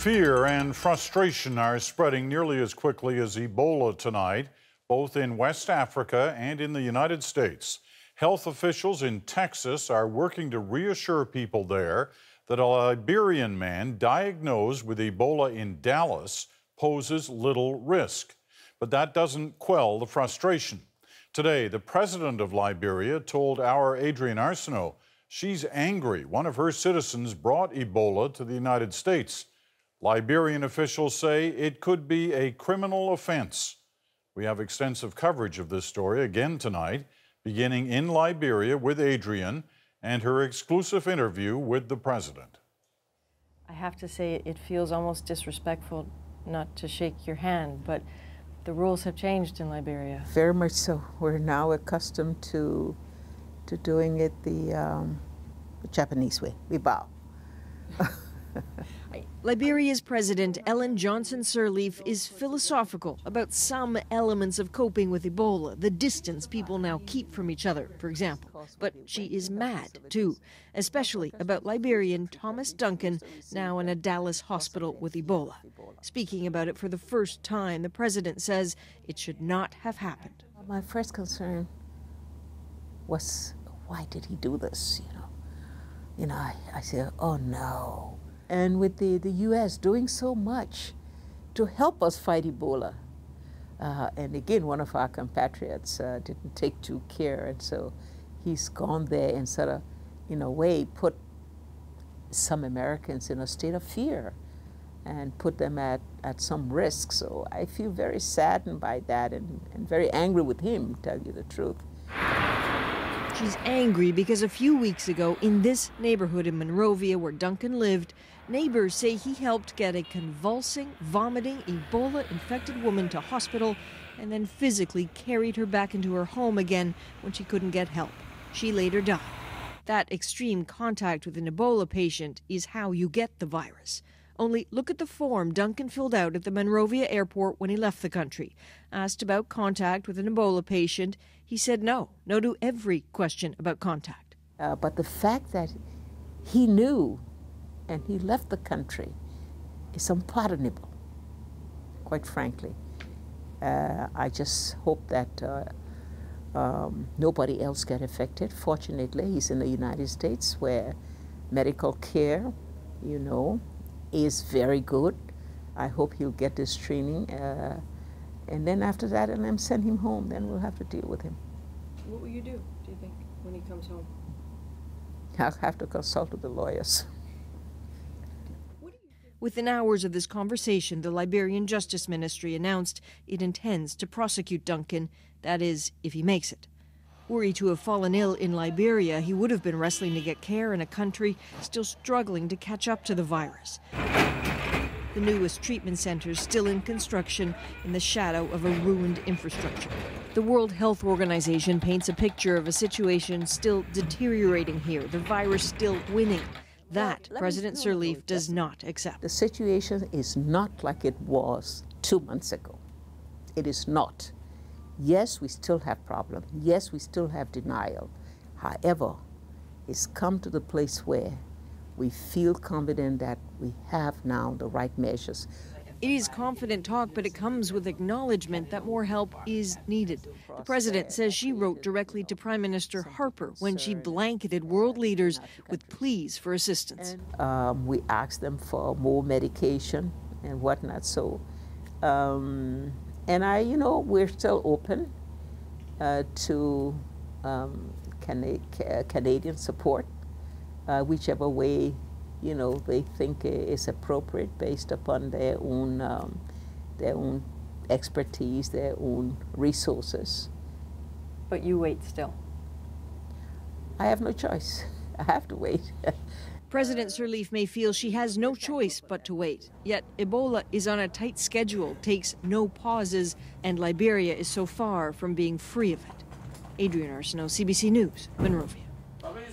Fear and frustration are spreading nearly as quickly as Ebola tonight, both in West Africa and in the United States. Health officials in Texas are working to reassure people there that a Liberian man diagnosed with Ebola in Dallas poses little risk. But that doesn't quell the frustration. Today, the President of Liberia told our Adrienne Arsenault she's angry one of her citizens brought Ebola to the United States. Liberian officials say it could be a criminal offense. We have extensive coverage of this story again tonight, beginning in Liberia with Adrienne and her exclusive interview with the president. I have to say it feels almost disrespectful not to shake your hand, but the rules have changed in Liberia. Very much so. We're now accustomed to doing it the Japanese way. We bow. Liberia's President Ellen Johnson Sirleaf is philosophical about some elements of coping with Ebola, the distance people now keep from each other, for example. But she is mad, too, especially about Liberian Thomas Duncan, now in a Dallas hospital with Ebola. Speaking about it for the first time, the president says it should not have happened. My first concern was, why did he do this? I said, oh no. And with the U.S. doing so much to help us fight Ebola. And again, one of our compatriots didn't take due care, and so he's gone there and sort of, in a way, put some Americans in a state of fear and put them at some risk. So I feel very saddened by that and very angry with him, to tell you the truth. She's angry because a few weeks ago, in this neighborhood in Monrovia where Duncan lived, neighbors say he helped get a convulsing, vomiting, Ebola-infected woman to hospital and then physically carried her back into her home again when she couldn't get help. She later died. That extreme contact with an Ebola patient is how you get the virus. Only look at the form Duncan filled out at the Monrovia airport when he left the country. Asked about contact with an Ebola patient, he said no to every question about contact. But the fact that he knew and he left the country is unpardonable, quite frankly. I just hope that nobody else get affected. Fortunately, he's in the United States where medical care, is very good. I hope he'll get this training. And then after that, and then send him home. Then we'll have to deal with him. What will you do you think, when he comes home? I'll have to consult with the lawyers. Within hours of this conversation, the Liberian Justice Ministry announced it intends to prosecute Duncan, that is, if he makes it. Worried to have fallen ill in Liberia, he would have been wrestling to get care in a country still struggling to catch up to the virus. The newest treatment centers still in construction in the shadow of a ruined infrastructure. The World Health Organization paints a picture of a situation still deteriorating here, the virus still winning. That President Sirleaf does not accept. The situation is not like it was 2 months ago. It is not. Yes, we still have problems. Yes, we still have denial. However, it's come to the place where we feel confident that we have now the right measures. It is confident talk, but it comes with acknowledgement that more help is needed. The president says she wrote directly to Prime Minister Harper when she blanketed world leaders with pleas for assistance. We asked them for more medication and whatnot. So, we're still open to Canadian support, whichever way they think is appropriate based upon their own expertise, their own resources. But you wait still. I have no choice. I have to wait. President Sirleaf may feel she has no choice but to wait. Yet Ebola is on a tight schedule, takes no pauses, and Liberia is so far from being free of it. Adrienne Arsenault, CBC News, Monrovia.